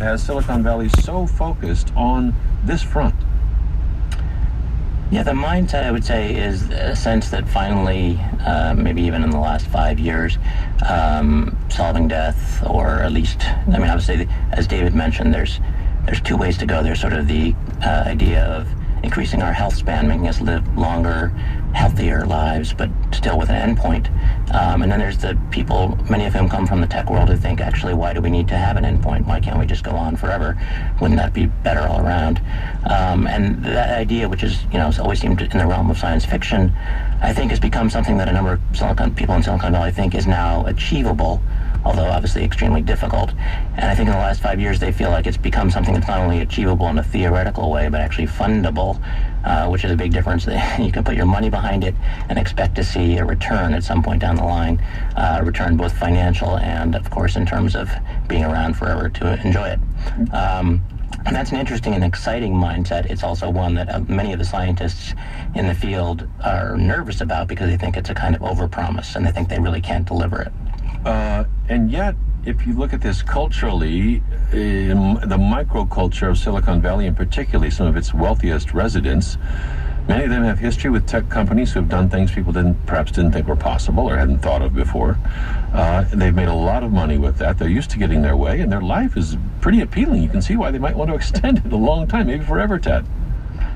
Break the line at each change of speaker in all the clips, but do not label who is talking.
Has Silicon Valley so focused on this front?
Yeah, the mindset, I would say, is a sense that finally, maybe even in the last 5 years, solving death, or at least, I mean, obviously, as David mentioned, there's two ways to go. There's sort of the idea of increasing our health span, making us live longer, healthier lives, but still with an endpoint. And then there's the people, many of whom come from the tech world, who think, actually, why do we need to have an endpoint? Why can't we just go on forever? Wouldn't that be better all around? And that idea, which is, has always seemed in the realm of science fiction, I think has become something that a number of people in Silicon Valley think is now achievable, although obviously extremely difficult. And I think in the last 5 years, they feel like it's become something that's not only achievable in a theoretical way, but actually fundable, which is a big difference. You can put your money behind it and expect to see a return at some point down the line, a return both financial and, of course, in terms of being around forever to enjoy it. And that's an interesting and exciting mindset. It's also one that many of the scientists in the field are nervous about, because they think it's a kind of overpromise, and they think they really can't deliver it.
And yet, if you look at this culturally, the microculture of Silicon Valley, and particularly some of its wealthiest residents, many of them have history with tech companies who have done things people perhaps didn't think were possible or hadn't thought of before. They've made a lot of money with that. They're used to getting their way, and their life is pretty appealing. You can see why they might want to extend it a long time, maybe forever, Ted.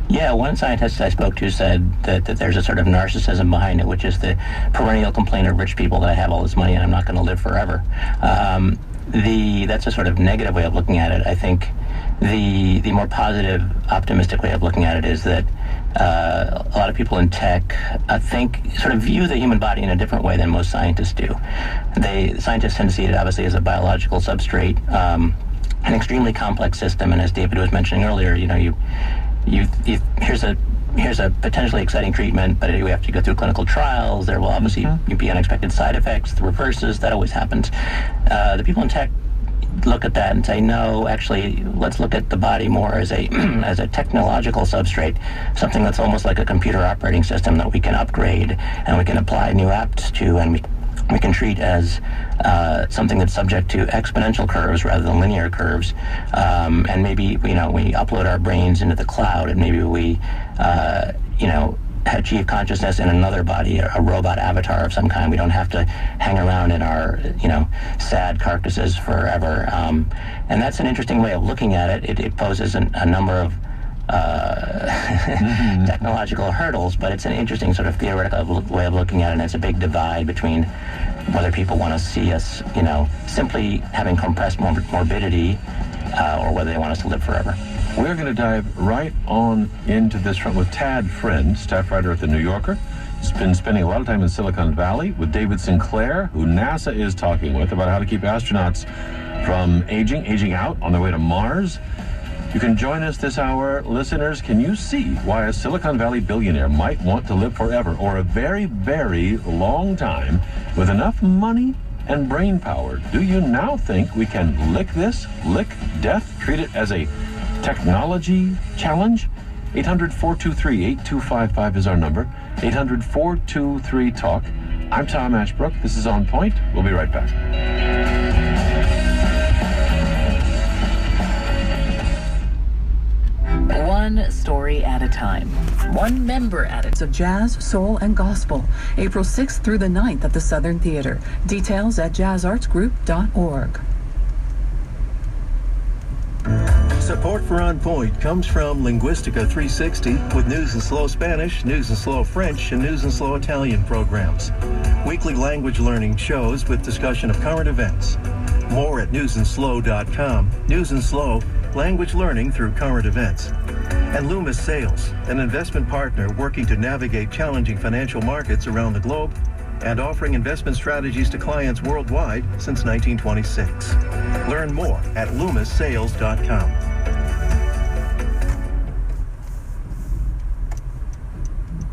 Yeah, one scientist I spoke to said that there's a sort of narcissism behind it, which is the perennial complaint of rich people that I have all this money and I'm not going to live forever. That's a sort of negative way of looking at it. I think the more positive, optimistic way of looking at it is that a lot of people in tech view the human body in a different way than most scientists do. Scientists tend to see it obviously as a biological substrate, an extremely complex system, and as David was mentioning earlier, here's a potentially exciting treatment, but we have to go through clinical trials. There will obviously be unexpected side effects, the reverses. That always happens. The people in tech look at that and say, no, actually, let's look at the body more as a as a technological substrate, something that's almost like a computer operating system that we can upgrade and we can apply new apps to, and we can treat as something that's subject to exponential curves rather than linear curves. And maybe, we upload our brains into the cloud, and maybe we, achieve consciousness in another body, a robot avatar of some kind. We don't have to hang around in our, sad carcasses forever. And that's an interesting way of looking at it. It poses a number of technological hurdles, but it's an interesting sort of theoretical way of looking at it, and it's a big divide between whether people want to see us, simply having compressed morbidity, or whether they want us to live forever.
We're going to dive right on into this front with Tad Friend, staff writer at The New Yorker. He's been spending a lot of time in Silicon Valley with David Sinclair, who NASA is talking with about how to keep astronauts from aging out on their way to Mars. You can join us this hour. Listeners, can you see why a Silicon Valley billionaire might want to live forever, or a very, very long time, with enough money and brain power? Do you now think we can lick death, treat it as a technology challenge? 800-423-8255 is our number. 800-423-TALK. I'm Tom Ashbrook. This is On Point. We'll be right back.
One story at a time. One member at it.
Of jazz, soul, and gospel. April 6th through the 9th at the Southern Theater. Details at jazzartsgroup.org.
Support for On Point comes from Linguistica 360 with News and Slow Spanish, News and Slow French, and News and Slow Italian programs. Weekly language learning shows with discussion of current events. More at newsandslow.com. News and Slow, language learning through current events. And Loomis Sales, an investment partner working to navigate challenging financial markets around the globe and offering investment strategies to clients worldwide since 1926. Learn more at loomissales.com.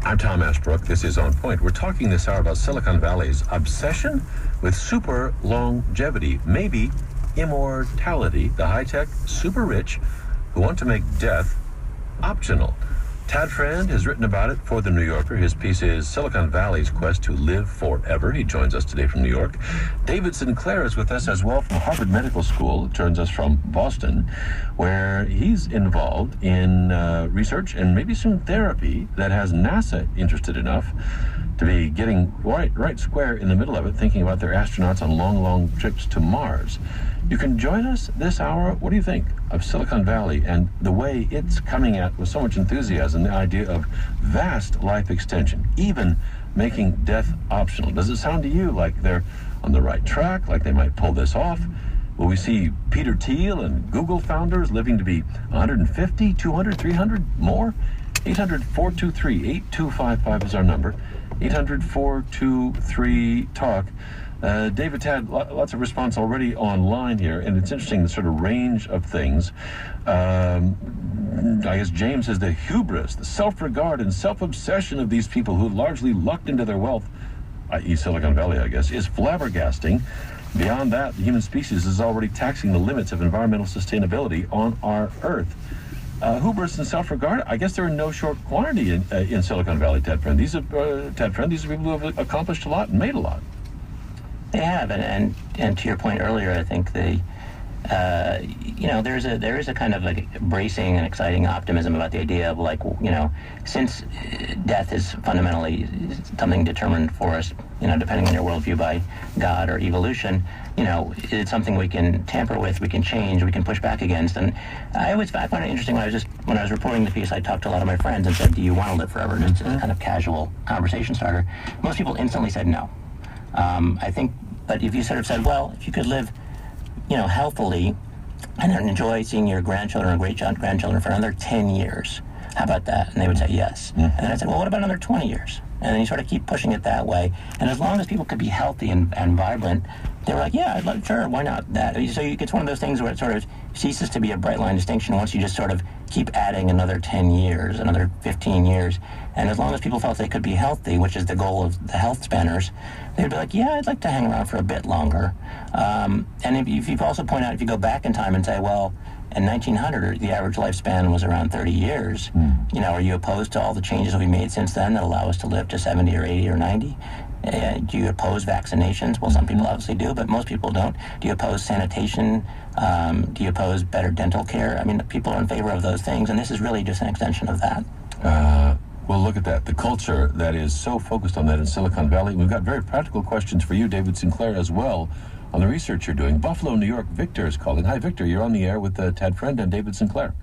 I'm Tom Ashbrook. This is On Point. We're talking this hour about Silicon Valley's obsession with super longevity, maybe immortality, the high-tech super rich who want to make death optional. Tad Friend has written about it for The New Yorker. His piece is Silicon Valley's Quest to Live Forever. He joins us today from New York. David Sinclair is with us as well from Harvard Medical School. Joins us from Boston, where he's involved in research and maybe soon therapy that has NASA interested enough to be getting right square in the middle of it, thinking about their astronauts on long trips to Mars. You can join us this hour. What do you think of Silicon Valley and the way it's coming at with so much enthusiasm, the idea of vast life extension, even making death optional? Does it sound to you like they're on the right track, like they might pull this off? Will we see Peter Thiel and Google founders living to be 150, 200, 300 more? 800-423-8255 is our number. 800-423-TALK. David, Tad, lots of response already online here, and it's interesting, the sort of range of things. I guess James says the hubris, the self-regard and self-obsession of these people who largely lucked into their wealth, i.e. Silicon Valley, I guess, is flabbergasting. Beyond that, the human species is already taxing the limits of environmental sustainability on our Earth. Hubris and self-regard, I guess they're in no short quantity in Silicon Valley, Tad Friend. These are people who have accomplished a lot and made a lot.
They have, and to your point earlier, I think there is a kind of like bracing and exciting optimism about the idea of, like, since death is fundamentally something determined for us, depending on your worldview, by God or evolution, it's something we can tamper with, we can change, we can push back against. And I find it interesting when I was reporting the piece, I talked to a lot of my friends and said, do you want to live forever? And it's a kind of casual conversation starter. Most people instantly said no. I think, but if you sort of said, well, if you could live, healthily and then enjoy seeing your grandchildren or great-grandchildren for another 10 years, how about that? And they would say yes. And then I said, well, what about another 20 years? And then you sort of keep pushing it that way. And as long as people could be healthy and vibrant, they were like, yeah, I'd love, sure, why not that? So it's one of those things where it sort of ceases to be a bright line distinction once you just sort of keep adding another 10 years, another 15 years. And as long as people felt they could be healthy, which is the goal of the health spanners, they'd be like, yeah, I'd like to hang around for a bit longer. And if you also point out, if you go back in time and say, well, in 1900, the average lifespan was around 30 years. Are you opposed to all the changes we made since then that allow us to live to 70 or 80 or 90? Do you oppose vaccinations? Well, some people obviously do, but most people don't. Do you oppose sanitation? Do you oppose better dental care? I mean, people are in favor of those things, and this is really just an extension of that.
Well, look at that. The culture that is so focused on that in Silicon Valley. We've got very practical questions for you, David Sinclair, as well, on the research you're doing. Buffalo, New York, Victor is calling. Hi, Victor. You're on the air with Tad Friend and David Sinclair.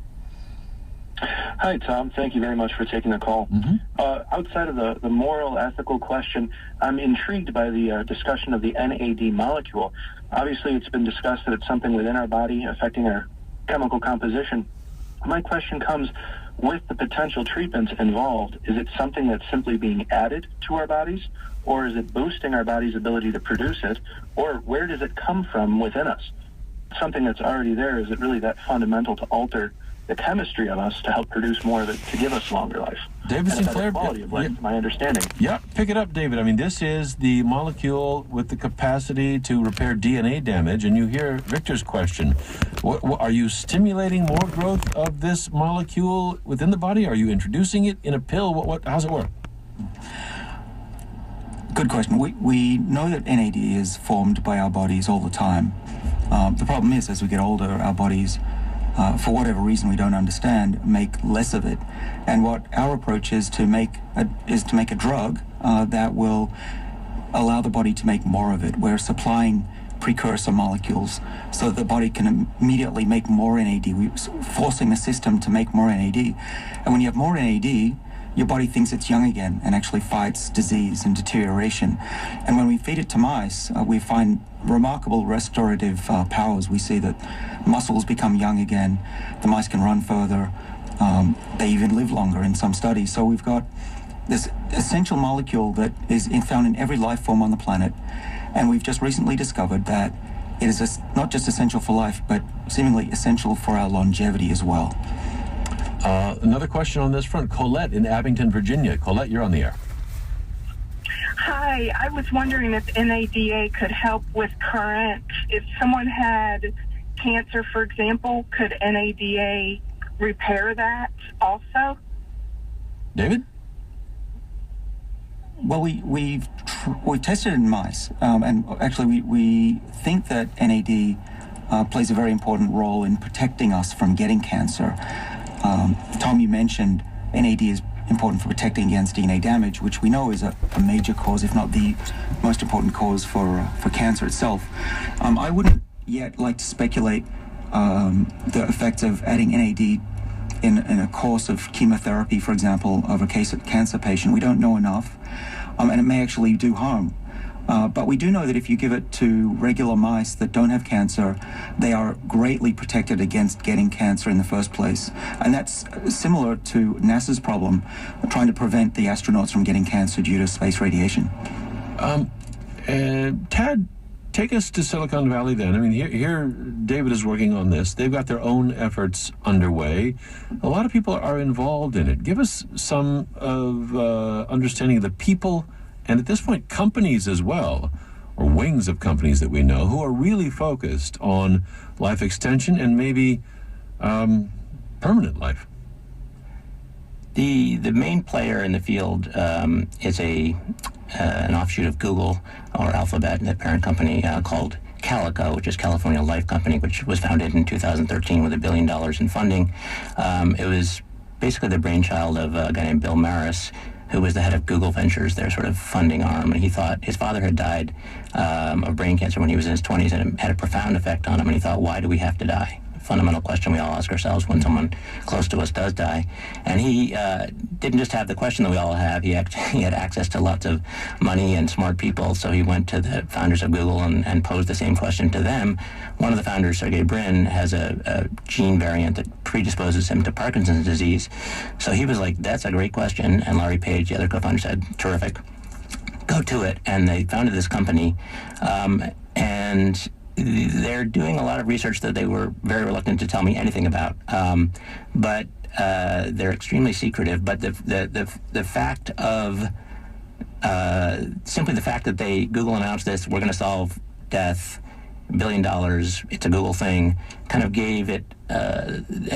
Hi, Tom. Thank you very much for taking the call. Outside of the moral, ethical question, I'm intrigued by the discussion of the NAD molecule. Obviously, it's been discussed that it's something within our body affecting our chemical composition. My question comes, with the potential treatments involved, is it something that's simply being added to our bodies, or is it boosting our body's ability to produce it, or where does it come from within us? Something that's already there, is it really that fundamental to alter the chemistry of us to help produce more of it to give us longer life?
David Sinclair,
quality of life, my understanding.
Yeah, pick it up, David. I mean, this is the molecule with the capacity to repair DNA damage, and you hear Victor's question. What, are you stimulating more growth of this molecule within the body? Are you introducing it in a pill? How's it work?
Good question. We know that NAD is formed by our bodies all the time. The problem is, as we get older, our bodies, for whatever reason we don't understand, make less of it. And what our approach is to make a drug that will allow the body to make more of it. We're supplying precursor molecules so that the body can immediately make more NAD. We're forcing the system to make more NAD. And when you have more NAD, your body thinks it's young again and actually fights disease and deterioration. And when we feed it to mice, we find remarkable restorative powers. We see that muscles become young again, the mice can run further, they even live longer in some studies. So we've got this essential molecule that is found in every life form on the planet, and we've just recently discovered that it is not just essential for life, but seemingly essential for our longevity as well.
Another question on this front. Colette in Abington, Virginia. Colette, you're on the air.
Hi, I was wondering if NADA could help with current. If someone had cancer, for example, could NADA repair that also?
David?
Well, we've tested it in mice, and actually we think that NAD plays a very important role in protecting us from getting cancer. Tom, you mentioned NAD is important for protecting against DNA damage, which we know is a major cause, if not the most important cause for cancer itself. I wouldn't yet like to speculate the effects of adding NAD in a course of chemotherapy, for example, of a cancer patient. We don't know enough, and it may actually do harm. But we do know that if you give it to regular mice that don't have cancer, they are greatly protected against getting cancer in the first place. And that's similar to NASA's problem, trying to prevent the astronauts from getting cancer due to space radiation.
Tad, take us to Silicon Valley then. I mean, here David is working on this. They've got their own efforts underway. A lot of people are involved in it. Give us some of understanding of the people, and at this point, companies as well, or wings of companies that we know, who are really focused on life extension and maybe permanent life.
The main player in the field is an offshoot of Google or Alphabet, the parent company called Calico, which is California Life Company, which was founded in 2013 with $1 billion in funding. It was basically the brainchild of a guy named Bill Maris, who was the head of Google Ventures, their sort of funding arm, and he thought his father had died of brain cancer when he was in his 20s, and it had a profound effect on him, and he thought, why do we have to die? Fundamental question we all ask ourselves when someone close to us does die. And he didn't just have the question that we all have, he had access to lots of money and smart people, so he went to the founders of Google and posed the same question to them. One of the founders, Sergey Brin, has a gene variant that predisposes him to Parkinson's disease. So he was like, that's a great question. And Larry Page, the other co-founder, said, terrific, go to it. And they founded this company. And they're doing a lot of research that they were very reluctant to tell me anything about. But they're extremely secretive. But the fact of simply the fact that Google announced this, we're going to solve death, $1 billion, it's a Google thing, kind of gave it,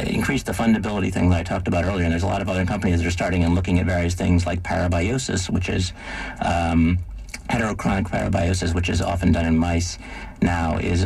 increased the fundability thing that I talked about earlier. And there's a lot of other companies that are starting and looking at various things like parabiosis, which is heterochronic parabiosis, which is often done in mice now, is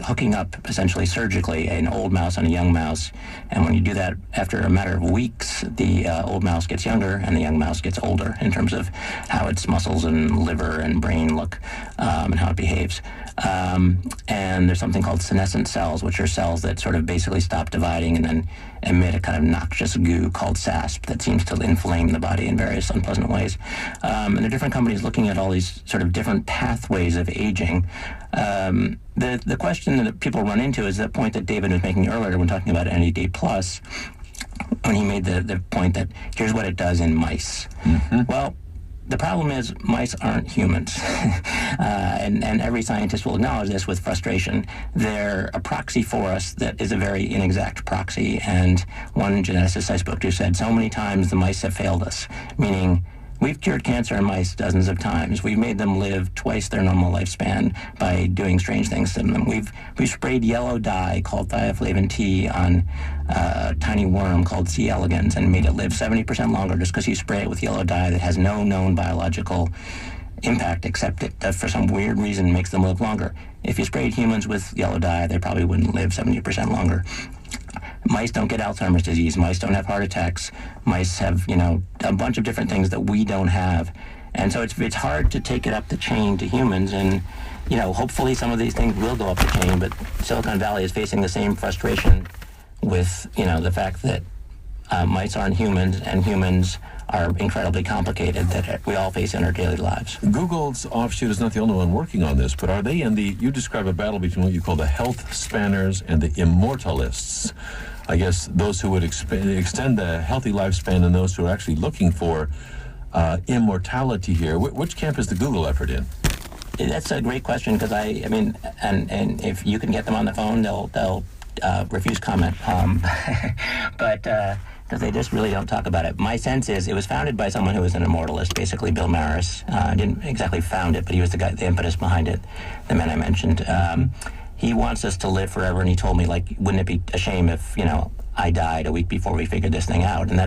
hooking up essentially surgically an old mouse and a young mouse. And when you do that, after a matter of weeks, the old mouse gets younger and the young mouse gets older in terms of how its muscles and liver and brain look and how it behaves. And there's something called senescent cells, which are cells that sort of basically stop dividing and then emit a kind of noxious goo called SASP that seems to inflame the body in various unpleasant ways. And there are different companies looking at all these sort of different pathways of aging. The question that people run into is the point that David was making earlier when talking about NAD+, when he made the point that here's what it does in mice. Mm-hmm. Well, the problem is mice aren't humans, and every scientist will acknowledge this with frustration. They're a proxy for us that is a very inexact proxy, and one geneticist I spoke to said so many times the mice have failed us, meaning we've cured cancer in mice dozens of times. We've made them live twice their normal lifespan by doing strange things to them. We've sprayed yellow dye called thioflavin T on a tiny worm called C. elegans and made it live 70% longer just because you spray it with yellow dye that has no known biological impact except it, for some weird reason, makes them live longer. If you sprayed humans with yellow dye, they probably wouldn't live 70% longer. Mice don't get Alzheimer's disease. Mice don't have heart attacks. Mice have, a bunch of different things that we don't have. And so it's hard to take it up the chain to humans. And, hopefully some of these things will go up the chain. But Silicon Valley is facing the same frustration with, the fact that mice aren't humans and humans are incredibly complicated that we all face in our daily lives.
Google's offshoot is not the only one working on this, but are they you describe a battle between what you call the health spanners and the immortalists. I guess those who would extend the healthy lifespan and those who are actually looking for immortality here. Which camp is the Google effort in?
That's a great question because and if you can get them on the phone, they'll refuse comment. But because they just really don't talk about it. My sense is it was founded by someone who was an immortalist, basically Bill Maris. Didn't exactly found it, but he was the impetus behind it, the man I mentioned. He wants us to live forever, and he told me, wouldn't it be a shame if, I died a week before we figured this thing out. And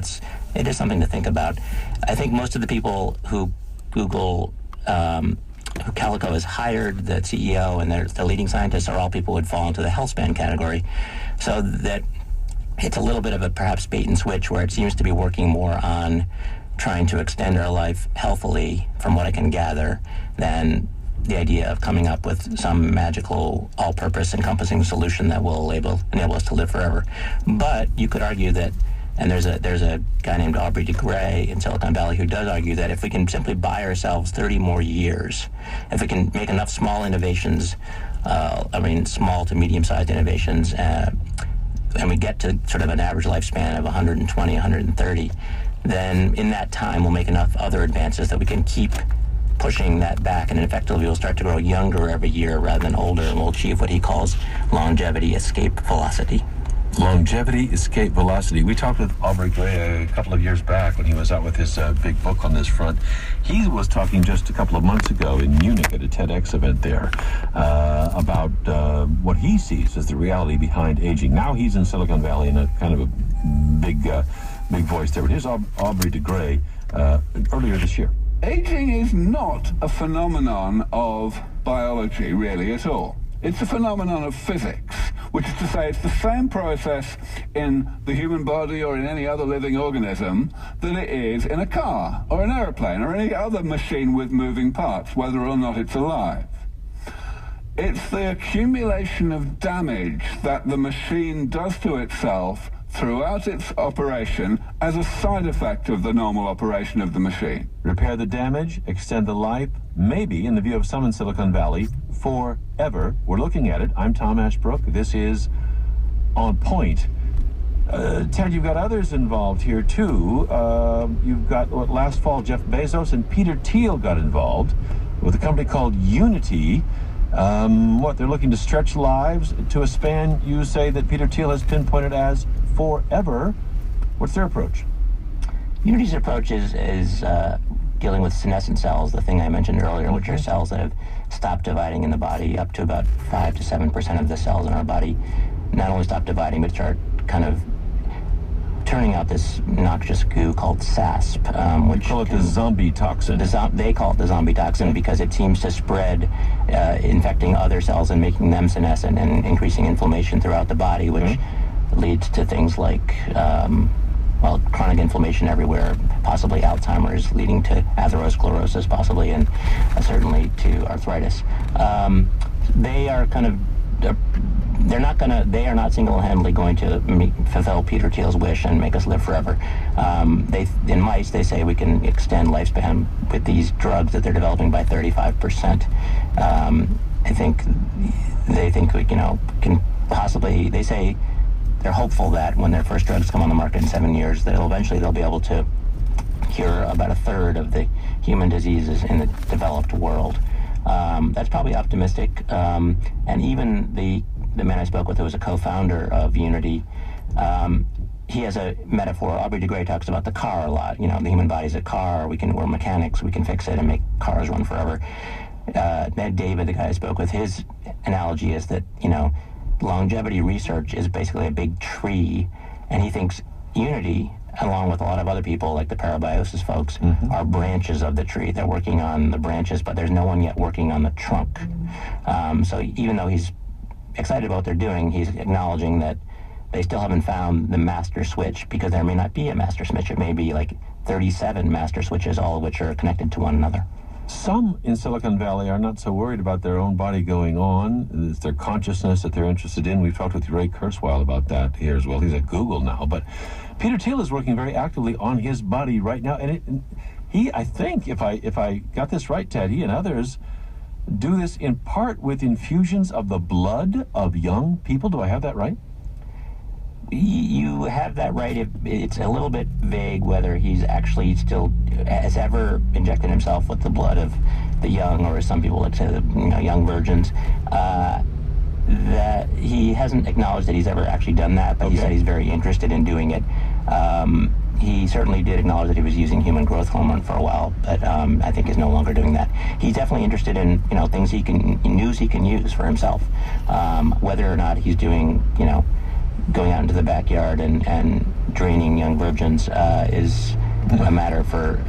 it is something to think about. I think most of the people who Google, who Calico has hired, the CEO and the leading scientists, are all people who would fall into the health span category. So that it's a little bit of a perhaps bait and switch, where it seems to be working more on trying to extend our life healthily, from what I can gather, than the idea of coming up with some magical, all-purpose, encompassing solution that will enable us to live forever. But you could argue that, and there's a guy named Aubrey de Grey in Silicon Valley who does argue that if we can simply buy ourselves 30 more years, if we can make enough small innovations, small to medium-sized innovations, and we get to sort of an average lifespan of 120, 130, then in that time we'll make enough other advances that we can keep pushing that back, and effectively we'll start to grow younger every year rather than older, and we'll achieve what he calls longevity escape velocity.
Longevity escape velocity. We talked with Aubrey Gray a couple of years back when he was out with his big book on this front. He was talking just a couple of months ago in Munich at a TEDx event there about what he sees as the reality behind aging. Now he's in Silicon Valley in a kind of a big voice there. But here's Aubrey de Grey earlier this year.
Aging is not a phenomenon of biology, really, at all. It's a phenomenon of physics, which is to say it's the same process in the human body or in any other living organism that it is in a car or an airplane or any other machine with moving parts, whether or not it's alive. It's the accumulation of damage that the machine does to itself throughout its operation as a side effect of the normal operation of the machine.
Repair the damage, extend the life, maybe, in the view of some in Silicon Valley, forever. We're looking at it. I'm Tom Ashbrook. This is On Point. Ted, you've got others involved here, too. You've got, last fall, Jeff Bezos and Peter Thiel got involved with a company called Unity. They're looking to stretch lives to a span, you say, that Peter Thiel has pinpointed as forever. What's their approach?
Unity's approach is dealing with senescent cells, the thing I mentioned earlier, which are cells that have stopped dividing in the body. Up to about 5 to 7% of the cells in our body not only stop dividing, but start kind of turning out this noxious goo called SASP, which
call it the zombie toxin.
They call it the zombie toxin because it seems to spread, infecting other cells and making them senescent and increasing inflammation throughout the body, which leads to things like chronic inflammation everywhere, possibly Alzheimer's, leading to atherosclerosis, possibly, and certainly to arthritis. They are kind of they are not single-handedly going to fulfill Peter Thiel's wish and make us live forever. In mice, they say we can extend lifespan with these drugs that they're developing by 35%. I think they think we, can possibly. They say they're hopeful that when their first drugs come on the market in 7 years, that eventually they'll be able to cure about a third of the human diseases in the developed world. That's probably optimistic. And even the man I spoke with, who was a co-founder of Unity, he has a metaphor. Aubrey de Grey talks about the car a lot. The human body's a car. We're mechanics. We can fix it and make cars run forever. David, the guy I spoke with, his analogy is that, longevity research is basically a big tree, and he thinks Unity, along with a lot of other people like the Parabiosis folks, are branches of the tree. They're working on the branches, but there's no one yet working on the trunk. So even though he's excited about what they're doing, he's acknowledging that they still haven't found the master switch, because there may not be a master switch. It may be like 37 master switches, all of which are connected to one another.
Some in Silicon Valley are not so worried about their own body going on. It's their consciousness that they're interested in. We've talked with Ray Kurzweil about that here as well. He's at Google now. But Peter Thiel is working very actively on his body right now. And he, I think, if I got this right, Ted, he and others do this in part with infusions of the blood of young people. Do I have that right?
You have that right. It's a little bit vague whether he's actually still has ever injected himself with the blood of the young, or as some people like say, young virgins. That he hasn't acknowledged that he's ever actually done that, but he said he's very interested in doing it. He certainly did acknowledge that he was using human growth hormone for a while, but I think he's no longer doing that. He's definitely interested in things he can use for himself. Whether or not he's doing going out into the backyard and draining young virgins is a matter for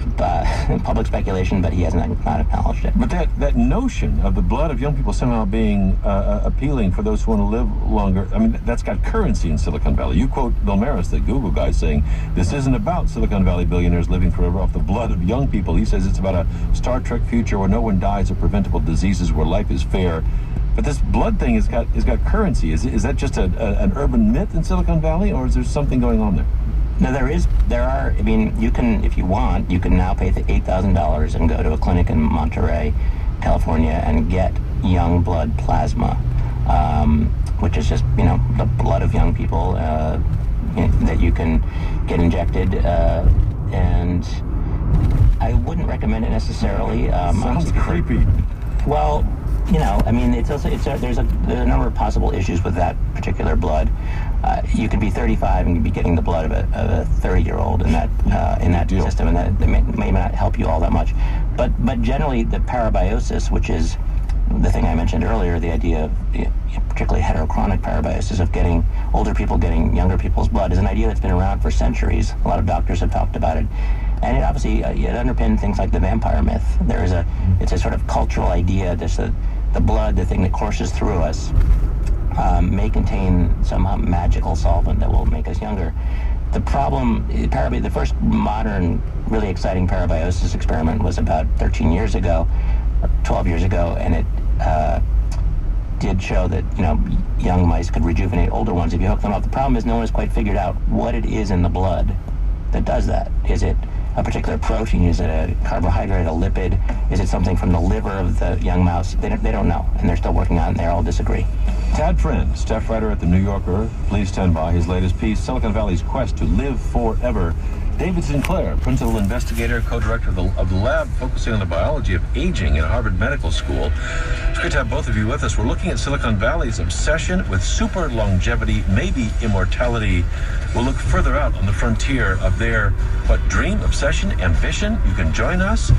public speculation, but he has not acknowledged it.
But that notion of the blood of young people somehow being appealing for those who want to live longer, I mean, that's got currency in Silicon Valley. You quote Bill Maris, the Google guy, saying, this isn't about Silicon Valley billionaires living forever off the blood of young people. He says it's about a Star Trek future where no one dies of preventable diseases, where life is fair. But this blood thing has got currency. Is that just an urban myth in Silicon Valley, or is there something going on there?
No, there are. I mean, you can, if you want, you can now pay the $8,000 and go to a clinic in Monterey, California, and get young blood plasma, which is just, the blood of young people that you can get injected. And I wouldn't recommend it necessarily.
Sounds creepy.
Well, I mean, there's a number of possible issues with that particular blood. You could be 35 and be getting the blood of a 30-year-old in that system, and that may not help you all that much. But generally, the parabiosis, which is the thing I mentioned earlier, the idea of particularly heterochronic parabiosis of getting older people getting younger people's blood, is an idea that's been around for centuries. A lot of doctors have talked about it. And it obviously it underpinned things like the vampire myth. It's a sort of cultural idea that the blood, the thing that courses through us, may contain some magical solvent that will make us younger. The problem, the first modern, really exciting parabiosis experiment was about 13 years ago, or 12 years ago, and it did show that young mice could rejuvenate older ones if you hook them up. The problem is no one has quite figured out what it is in the blood that does that. Is it a particular protein? Is it a carbohydrate, a lipid? Is it something from the liver of the young mouse? They don't know, and they're still working on it, and they all disagree.
Tad Friend, staff writer at The New Yorker, please stand by. His latest piece, Silicon Valley's Quest to Live Forever. David Sinclair, principal investigator, co-director of the lab focusing on the biology of aging at Harvard Medical School. It's great to have both of you with us. We're looking at Silicon Valley's obsession with super longevity, maybe immortality. We'll look further out on the frontier of their, dream, obsession, ambition. You can join us.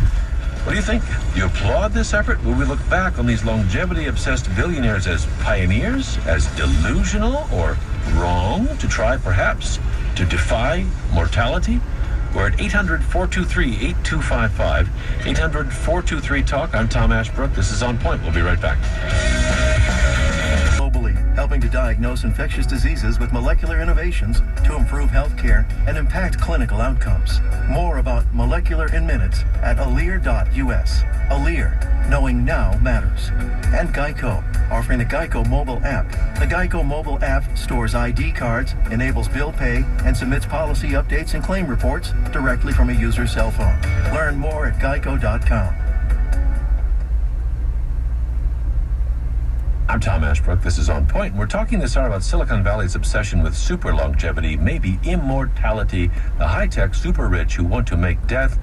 What do you think? Do you applaud this effort? Will we look back on these longevity-obsessed billionaires as pioneers, as delusional, or wrong to try, perhaps, to defy mortality? We're at 800-423-8255, 800-423-TALK. I'm Tom Ashbrook. This is On Point. We'll be right back.
Globally, helping to diagnose infectious diseases with molecular innovations to improve healthcare and impact clinical outcomes. More about molecular in minutes at Alere.us. Alere, knowing now matters. And Geico, offering the Geico mobile app. The Geico mobile app stores ID cards, enables bill pay, and submits policy updates and claim reports directly from a user's cell phone. Learn more at geico.com.
I'm Tom Ashbrook. This is On Point. We're talking this hour about Silicon Valley's obsession with super longevity, maybe immortality, the high-tech super rich who want to make death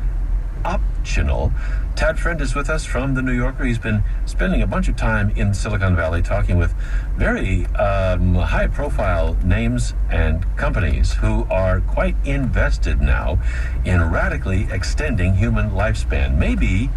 optional. Tad Friend is with us from The New Yorker. He's been spending a bunch of time in Silicon Valley talking with very high-profile names and companies who are quite invested now in radically extending human lifespan, maybe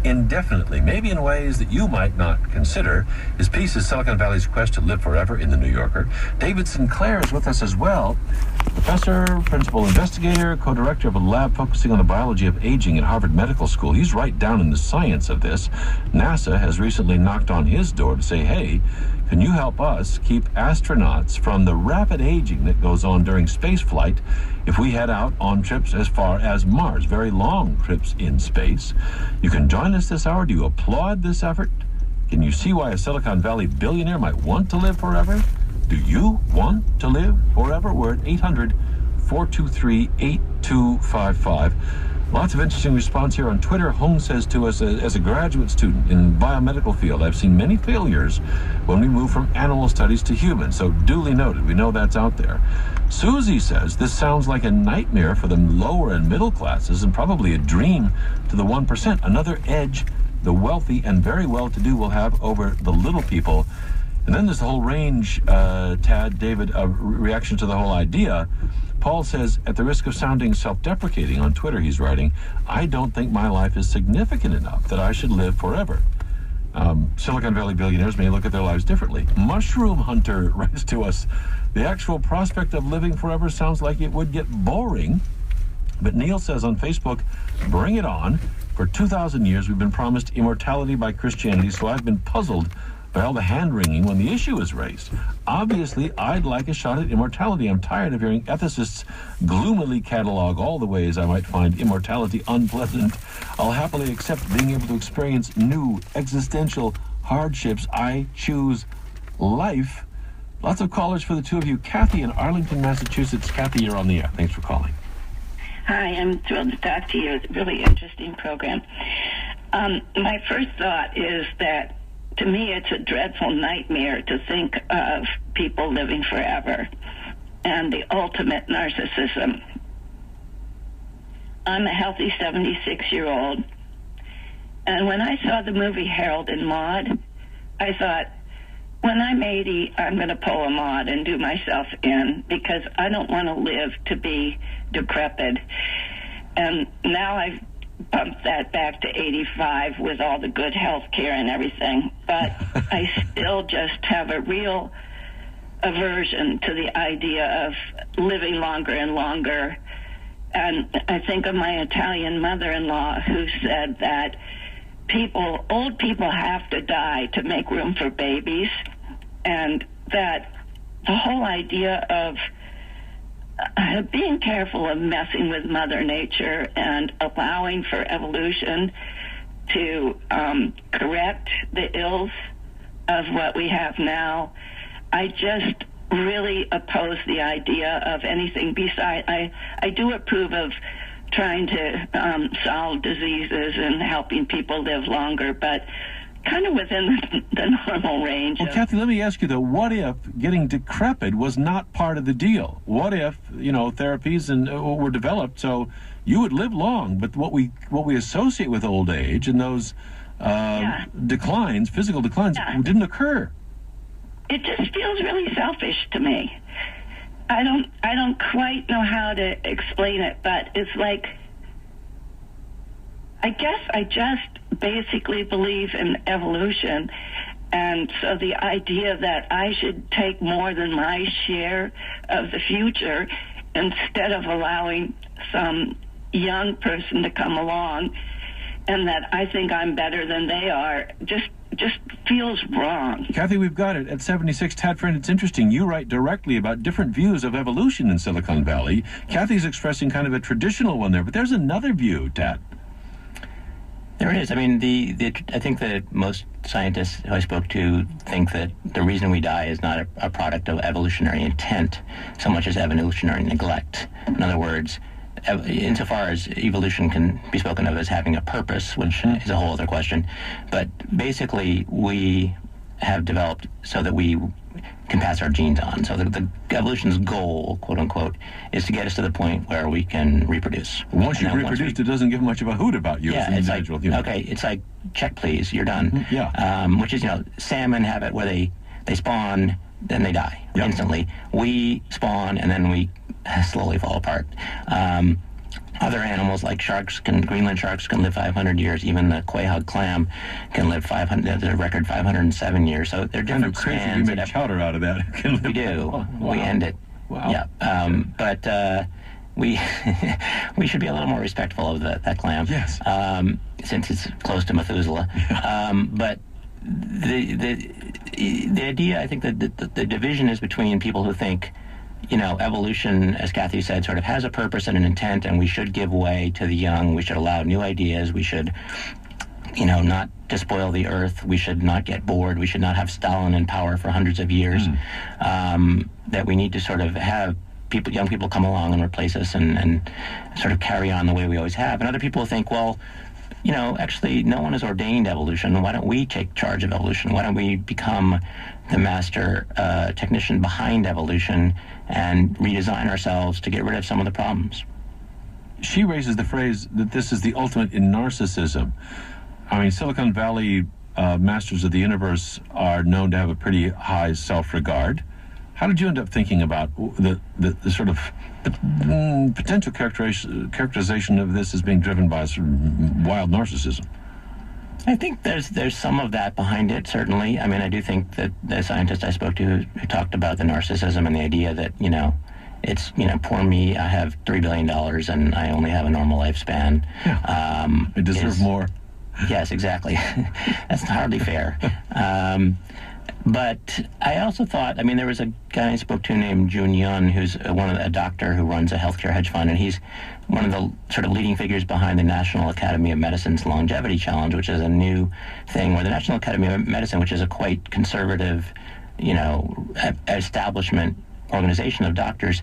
indefinitely, maybe in ways that you might not consider. His piece is Silicon Valley's Quest to Live Forever in The New Yorker. David Sinclair is with us as well. Professor, principal investigator, co-director of a lab focusing on the biology of aging at Harvard Medical School. He's right down in the science of this. NASA has recently knocked on his door to say, hey, can you help us keep astronauts from the rapid aging that goes on during space flight if we head out on trips as far as Mars, very long trips in space? You can join us this hour. Do you applaud this effort? Can you see why a Silicon Valley billionaire might want to live forever? Do you want to live forever? We're at 800-423-8255. Lots of interesting response here on Twitter. Hong says to us, as a graduate student in biomedical field, I've seen many failures when we move from animal studies to humans. So duly noted. We know that's out there. Susie says, this sounds like a nightmare for the lower and middle classes and probably a dream to the 1%. Another edge the wealthy and very well-to-do will have over the little people. And then there's the whole range, Tad, David, of reaction to the whole idea. Paul says, at the risk of sounding self-deprecating on Twitter, he's writing, I don't think my life is significant enough that I should live forever. Silicon Valley billionaires may look at their lives differently. Mushroom Hunter writes to us, the actual prospect of living forever sounds like it would get boring. But Neil says on Facebook, bring it on. For 2,000 years, we've been promised immortality by Christianity, so I've been puzzled by all the hand-wringing when the issue is raised. Obviously, I'd like a shot at immortality. I'm tired of hearing ethicists gloomily catalog all the ways I might find immortality unpleasant. I'll happily accept being able to experience new existential hardships. I choose life. Lots of callers for the two of you. Kathy in Arlington, Massachusetts. Kathy, you're on the air. Thanks for calling.
Hi, I'm thrilled to talk to you. It's a really interesting program. My first thought is that, to me, it's a dreadful nightmare to think of people living forever and the ultimate narcissism. I'm a healthy 76-year-old, and when I saw the movie Harold and Maude, I thought, when I'm 80, I'm going to pull a Maude and do myself in, because I don't want to live to be decrepit. And now I've bumped that back to 85 with all the good health care and everything. But I still just have a real aversion to the idea of living longer and longer. And I think of my Italian mother-in-law who said that old people have to die to make room for babies, and that the whole idea of being careful of messing with Mother Nature and allowing for evolution to correct the ills of what we have now, I just really oppose the idea of anything beside. I do approve of trying to solve diseases and helping people live longer, but kind of within the normal range.
Well, Kathy, let me ask you though, what if getting decrepit was not part of the deal? What if, therapies were developed so you would live long, but what we associate with old age and those declines, physical declines, didn't occur?
It just feels really selfish to me. I don't quite know how to explain it, but it's like, I guess I just basically believe in evolution, and so the idea that I should take more than my share of the future instead of allowing some young person to come along and that I think I'm better than they are just feels wrong.
Kathy, we've got it. At 76, Tad Friend, it's interesting. You write directly about different views of evolution in Silicon Valley. Kathy's expressing kind of a traditional one there, but there's another view, Tad.
There is. I mean, I think that most scientists who I spoke to think that the reason we die is not a product of evolutionary intent so much as evolutionary neglect. In other words, insofar as evolution can be spoken of as having a purpose, which is a whole other question, but basically we have developed so that we can pass our genes on. So the evolution's goal, quote unquote, is to get us to the point where we can reproduce.
Once you've reproduced, it doesn't give much of a hoot about you as an individual human.
Okay, it's like, check please, you're done. Which is, salmon have it where they spawn, then they die instantly. We spawn and then we slowly fall apart. Other animals like Greenland sharks can live 500 years. Even the quahog clam can live 500. There's a record 507 years. So they're different spans.
We make chowder out of that.
We do. Oh, wow. We end it.
Wow.
Yeah. But we should be a little more respectful of that clam.
Yes.
Since it's close to Methuselah. But the idea, I think that the division is between people who think, evolution, as Kathy said, sort of has a purpose and an intent, and we should give way to the young. We should allow new ideas. We should, not despoil the earth. We should not get bored. We should not have Stalin in power for hundreds of years. That we need to sort of have young people come along and replace us and sort of carry on the way we always have. And other people think, well, actually, no one has ordained evolution. Why don't we take charge of evolution? Why don't we become the master technician behind evolution and redesign ourselves to get rid of some of the problems?
She raises the phrase that this is the ultimate in narcissism. I mean, Silicon Valley masters of the universe are known to have a pretty high self-regard. How did you end up thinking about the sort of potential characterization of this as being driven by sort of wild narcissism?
I think there's some of that behind it, certainly. I mean, I do think that the scientist I spoke to who talked about the narcissism and the idea that, it's, poor me, I have $3 billion and I only have a normal lifespan.
Yeah. I deserve more.
Yes, exactly. That's hardly fair. But I also thought, there was a guy I spoke to named Jun Yun, who's a doctor who runs a healthcare hedge fund, and he's one of the sort of leading figures behind the National Academy of Medicine's Longevity Challenge, which is a new thing where the National Academy of Medicine, which is a quite conservative, establishment organization of doctors,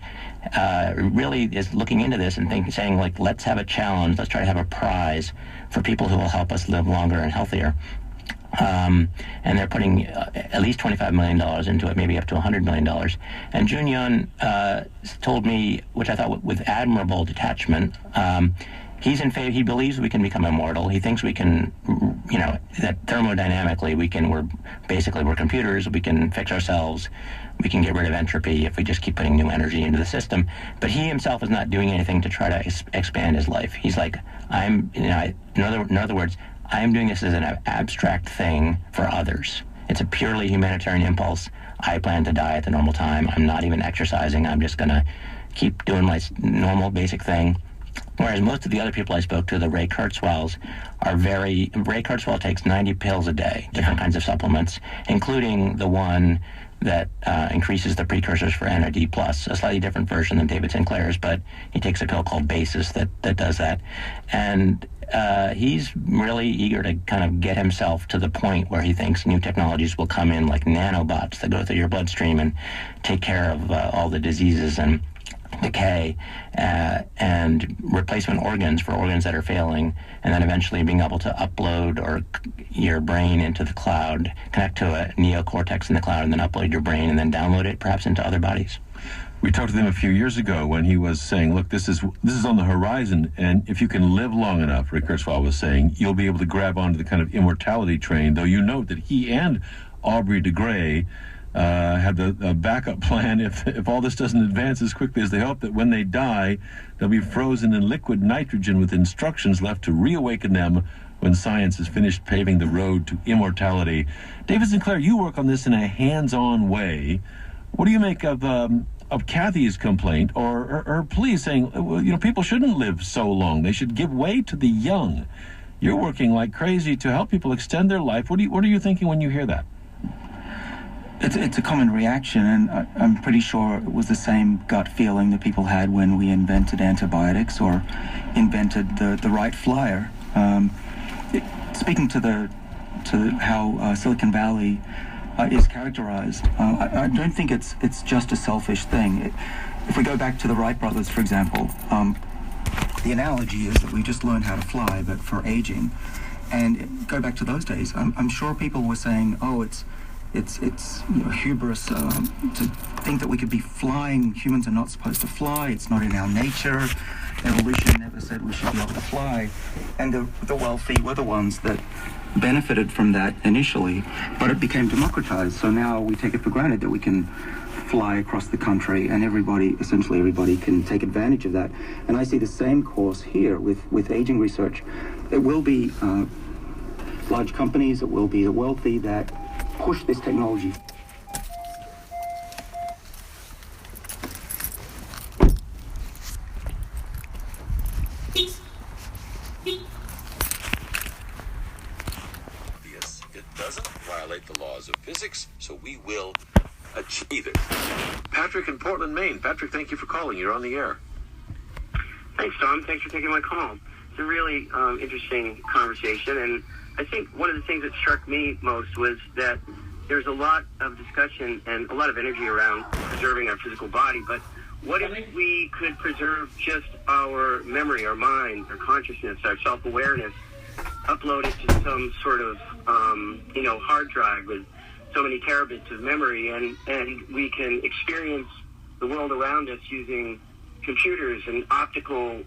really is looking into this and saying, like, let's have a challenge, let's try to have a prize for people who will help us live longer and healthier. And they're putting at least $25 million into it, maybe up to $100 million. And Jun Yun told me, which I thought with admirable detachment, he's in favor. He believes we can become immortal. He thinks we can, that thermodynamically we're computers. We can fix ourselves. We can get rid of entropy if we just keep putting new energy into the system. But he himself is not doing anything to try to expand his life. He's like, in other words, I am doing this as an abstract thing for others. It's a purely humanitarian impulse. I plan to die at the normal time. I'm not even exercising. I'm just going to keep doing my normal basic thing. Whereas most of the other people I spoke to, the Ray Kurzweils, Ray Kurzweil takes 90 pills a day, different kinds of supplements, including the one that increases the precursors for NAD+, a slightly different version than David Sinclair's, but he takes a pill called Basis that does that. And he's really eager to kind of get himself to the point where he thinks new technologies will come in like nanobots that go through your bloodstream and take care of all the diseases and decay and replacement organs for organs that are failing, and then eventually being able to upload your brain into the cloud, connect to a neocortex in the cloud, and then upload your brain and then download it perhaps into other bodies.
We talked to him a few years ago when he was saying, look, this is on the horizon, and if you can live long enough, Ray Kurzweil was saying, you'll be able to grab onto the kind of immortality train, though you note that he and Aubrey de Grey had the backup plan if all this doesn't advance as quickly as they hope, that when they die, they'll be frozen in liquid nitrogen with instructions left to reawaken them when science has finished paving the road to immortality. David Sinclair, you work on this in a hands-on way. What do you make of Kathy's complaint or her plea saying, well, people shouldn't live so long. They should give way to the young. You're working like crazy to help people extend their life. What are you thinking when you hear that?
It's a common reaction, and I'm pretty sure it was the same gut feeling that people had when we invented antibiotics or invented the right flyer. Speaking to how Silicon Valley is characterized, I don't think it's just a selfish thing. If we go back to the Wright brothers, for example, the analogy is that we just learned how to fly, but for aging. And go back to those days, I'm sure people were saying, oh, it's hubris to think that we could be flying. Humans are not supposed to fly. It's not in our nature. Evolution never said we should be able to fly. And the wealthy were the ones that benefited from that initially, but it became democratized. So now we take it for granted that we can fly across the country, and essentially everybody can take advantage of that. And I see the same course here with aging research. It will be large companies, it will be the wealthy that push this technology.
Yes, it doesn't violate the laws of physics, so we will achieve it. Patrick in Portland, Maine. Patrick, thank you for calling. You're on the air.
Thanks, Tom. Thanks for taking my call. It's a really interesting conversation, and I think one of the things that struck me most was that there's a lot of discussion and a lot of energy around preserving our physical body, but what if we could preserve just our memory, our mind, our consciousness, our self-awareness, upload it to some sort of, hard drive with so many terabits of memory, and we can experience the world around us using computers and optical,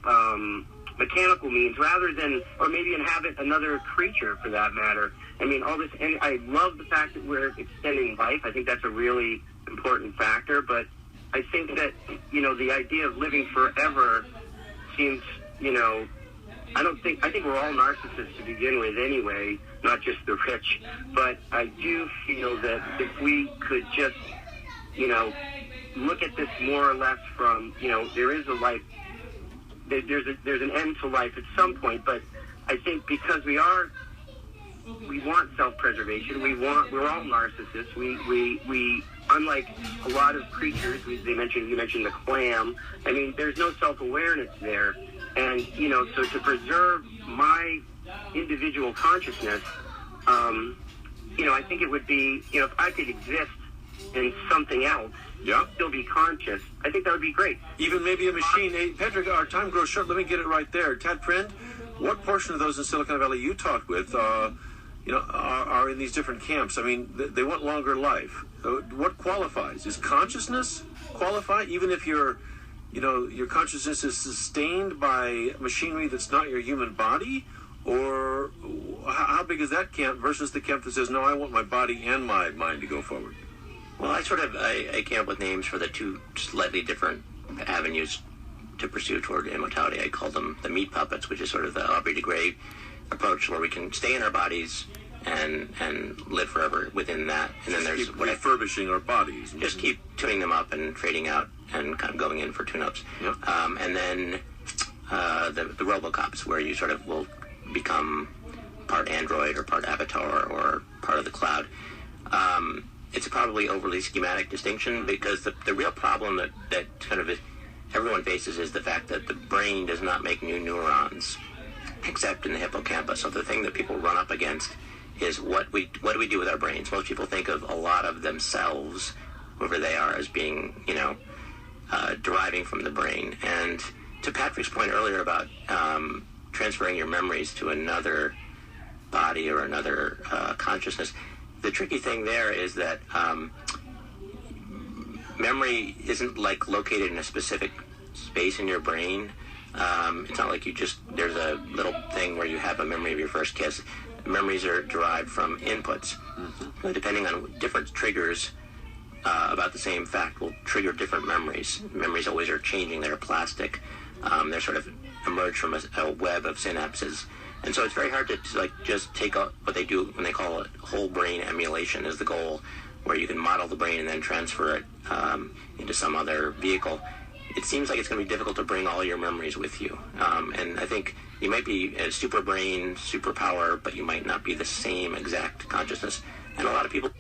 mechanical means rather than, or maybe inhabit another creature for that matter. I mean, all this, and I love the fact that we're extending life. I think that's a really important factor, but I think that, the idea of living forever seems, I think we're all narcissists to begin with anyway, not just the rich. But I do feel that if we could just, look at this more or less from, there is a life, there's an end to life at some point, but I think because we want self-preservation, we're all narcissists, we unlike a lot of creatures, you mentioned the clam, I mean, there's no self-awareness there, and, so to preserve my individual consciousness, I think it would be, if I could exist in something else, still be conscious, I think that would be great.
Even maybe a machine. Hey, Patrick, our time grows short. Let me get it right there. Tad Friend, what portion of those in Silicon Valley you talked with, are in these different camps? I mean, they want longer life. What qualifies? Is consciousness qualify? Even if your consciousness is sustained by machinery that's not your human body? Or how big is that camp versus the camp that says, no, I want my body and my mind to go forward?
Well, I came up with names for the two slightly different avenues to pursue toward immortality. I called them the meat puppets, which is sort of the Aubrey de Grey approach, where we can stay in our bodies and live forever within that. And then there's
refurbishing our bodies.
Just keep tuning them up and trading out and kind of going in for tune-ups. Yep. And then the RoboCops, where you sort of will become part android or part avatar or part of the cloud. It's a probably overly schematic distinction, because the real problem that kind of everyone faces is the fact that the brain does not make new neurons except in the hippocampus. So the thing that people run up against is what do we do with our brains? Most people think of a lot of themselves, whoever they are, as being deriving from the brain. And to Patrick's point earlier about transferring your memories to another body or another consciousness, the tricky thing there is that memory isn't like located in a specific space in your brain. It's not like there's a little thing where you have a memory of your first kiss. Memories are derived from inputs. Mm-hmm. Depending on different triggers about the same fact will trigger different memories. Memories always are changing. They're plastic. They're sort of emerge from a web of synapses. And so it's very hard to just take what they do when they call it whole brain emulation is the goal, where you can model the brain and then transfer it into some other vehicle. It seems like it's going to be difficult to bring all your memories with you. And I think you might be a super brain, superpower, but you might not be the same exact consciousness. And a lot of people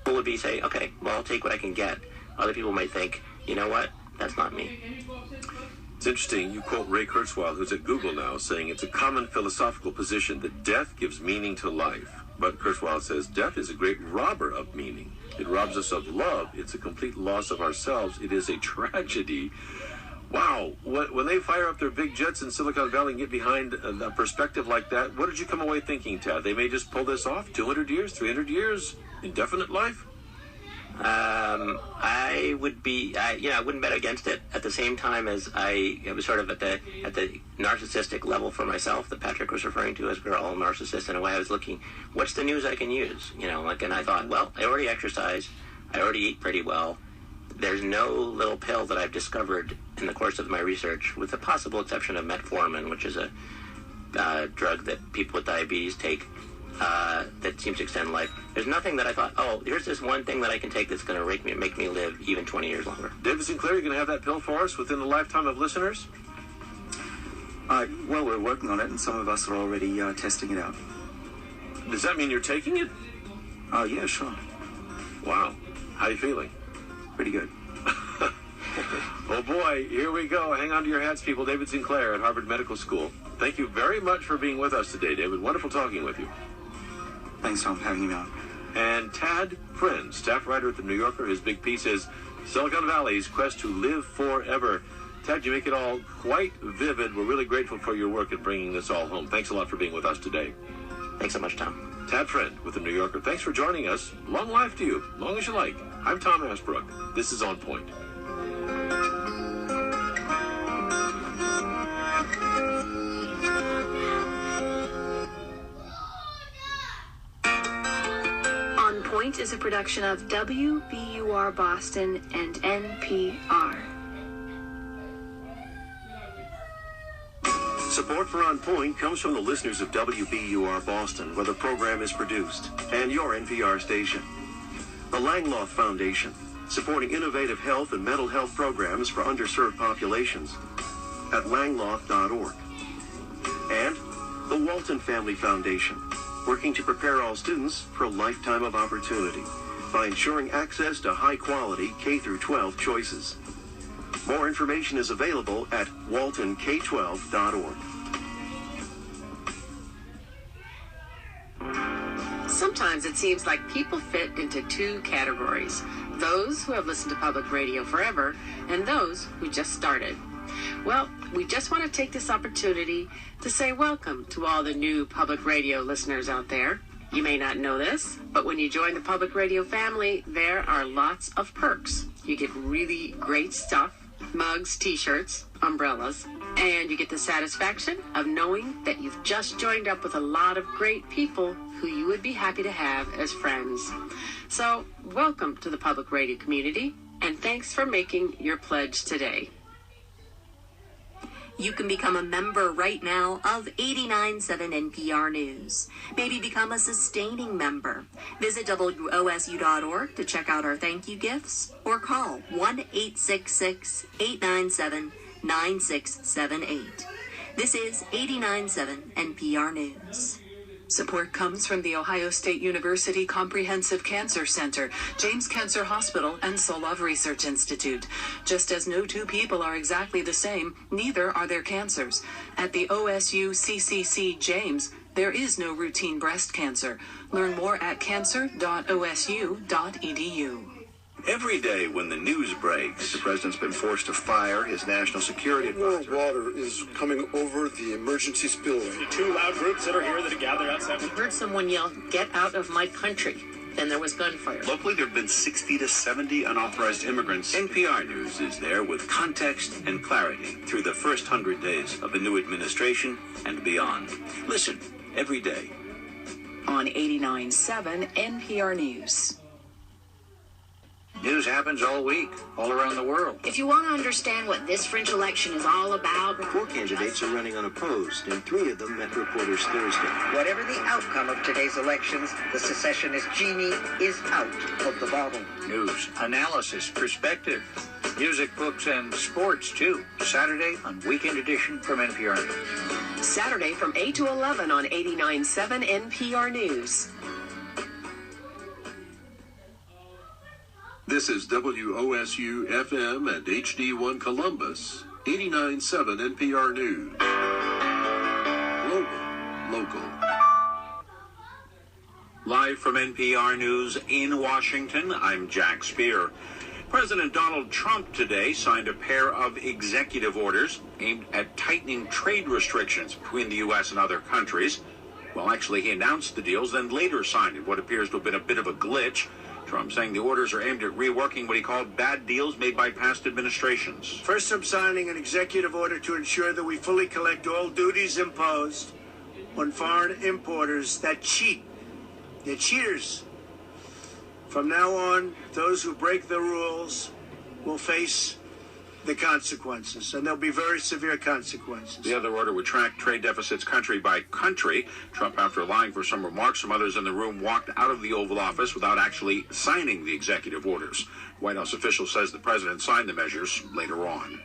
would say, okay, well, I'll take what I can get. Other people might think, you know what, that's not me.
It's interesting, you quote Ray Kurzweil, who's at Google now, saying it's a common philosophical position that death gives meaning to life. But Kurzweil says death is a great robber of meaning. It robs us of love. It's a complete loss of ourselves. It is a tragedy. Wow. When they fire up their big jets in Silicon Valley and get behind a perspective like that, what did you come away thinking, Tad? They may just pull this off? 200 years, 300 years? Indefinite life?
I wouldn't bet against it. At the same time as I was sort of at the narcissistic level for myself that Patrick was referring to, as we're all narcissists in a way. I was looking, what's the news I can use? And I thought, well, I already exercise, I already eat pretty well. There's no little pill that I've discovered in the course of my research, with the possible exception of metformin, which is a drug that people with diabetes take. That seems to extend life. There's nothing that I thought, oh, here's this one thing that I can take that's going to make me live even 20 years longer.
David Sinclair, you're going to have that pill for us within the lifetime of listeners?
Well, we're working on it, and some of us are already testing it out.
Does that mean you're taking it?
Yeah, sure.
Wow. How are you feeling?
Pretty good.
Oh boy, here we go. Hang on to your hats, people. David Sinclair at Harvard Medical School. Thank you very much for being with us today, David. Wonderful talking with you.
Thanks, Tom, for having me on.
And Tad Friend, staff writer at The New Yorker. His big piece is Silicon Valley's Quest to Live Forever. Tad, you make it all quite vivid. We're really grateful for your work in bringing this all home. Thanks a lot for being with us today.
Thanks so much, Tom.
Tad Friend with The New Yorker. Thanks for joining us. Long life to you, long as you like. I'm Tom Ashbrook. This is On Point.
On Point is a production of WBUR Boston and NPR.
Support for On Point comes from the listeners of WBUR Boston, where the program is produced, and your NPR station. The Langloth Foundation, supporting innovative health and mental health programs for underserved populations at langloth.org. And the Walton Family Foundation, working to prepare all students for a lifetime of opportunity by ensuring access to high-quality K-12 choices. More information is available at waltonk12.org.
Sometimes it seems like people fit into two categories: those who have listened to public radio forever and those who just started. Well, we just want to take this opportunity to say welcome to all the new public radio listeners out there. You may not know this, but when you join the public radio family, there are lots of perks. You get really great stuff: mugs, t-shirts, umbrellas, and you get the satisfaction of knowing that you've just joined up with a lot of great people who you would be happy to have as friends. So, welcome to the public radio community, and thanks for making your pledge today.
You can become a member right now of 89.7 NPR News. Maybe become a sustaining member. Visit WOSU.org to check out our thank you gifts, or call 1-866-897-9678. This is 89.7 NPR News.
Support comes from the Ohio State University Comprehensive Cancer Center, James Cancer Hospital, and Solove Research Institute. Just as no two people are exactly the same, neither are their cancers. At the OSU CCC James, there is no routine breast cancer. Learn more at cancer.osu.edu.
Every day when the news breaks, the president's been forced to fire his national security advisor.
World water is coming over the emergency spillway.
The two loud groups that are here that are gathered outside.
We heard someone yell, "Get out of my country." Then there was gunfire.
Locally, there have been 60 to 70 unauthorized immigrants. NPR News is there with context and clarity through the first 100 days of the new administration and beyond. Listen every day
on 89.7 NPR News.
News happens all week, all around the world.
If you want to understand what this fringe election is all about...
4 candidates are running unopposed, and 3 of them met reporters Thursday.
Whatever the outcome of today's elections, the secessionist genie is out of the bottle.
News, analysis, perspective, music, books, and sports, too. Saturday on Weekend Edition from NPR News.
Saturday from 8 to 11 on 89.7 NPR News.
This is WOSU FM and HD1 Columbus, 89.7 NPR News. Global, local.
Live from NPR News in Washington, I'm Jack Speer. President Donald Trump today signed a pair of executive orders aimed at tightening trade restrictions between the U.S. and other countries. Well, actually, he announced the deals, then later signed it, what appears to have been a bit of a glitch. Trump saying the orders are aimed at reworking what he called bad deals made by past administrations.
First, I'm signing an executive order to ensure that we fully collect all duties imposed on foreign importers that cheat. They're cheaters. From now on, those who break the rules will face the consequences, and there'll be very severe consequences.
The other order would track trade deficits country by country. Trump, after lying for some remarks, some others in the room walked out of the Oval Office without actually signing the executive orders. White House official says the president signed the measures later on.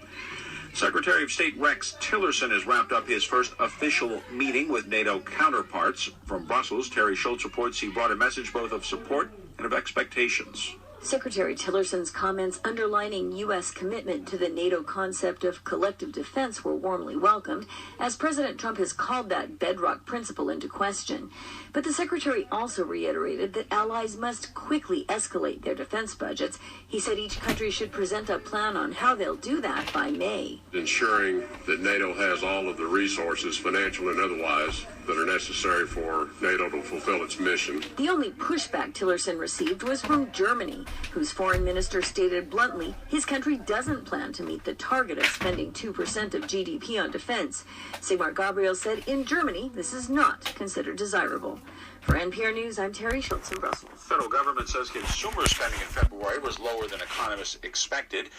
Secretary of State Rex Tillerson has wrapped up his first official meeting with NATO counterparts. From Brussels, Terry Schultz reports he brought a message both of support and of expectations.
Secretary Tillerson's comments underlining U.S. commitment to the NATO concept of collective defense were warmly welcomed, as President Trump has called that bedrock principle into question. But the secretary also reiterated that allies must quickly escalate their defense budgets. He said each country should present a plan on how they'll do that by May.
Ensuring that NATO has all of the resources, financial and otherwise, that are necessary for NATO to fulfill its mission.
The only pushback Tillerson received was from Germany, whose foreign minister stated bluntly his country doesn't plan to meet the target of spending 2% of GDP on defense. Sigmar Gabriel said in Germany this is not considered desirable. For NPR News, I'm Terry Schultz in Brussels.
Federal government says consumer spending in February was lower than economists expected.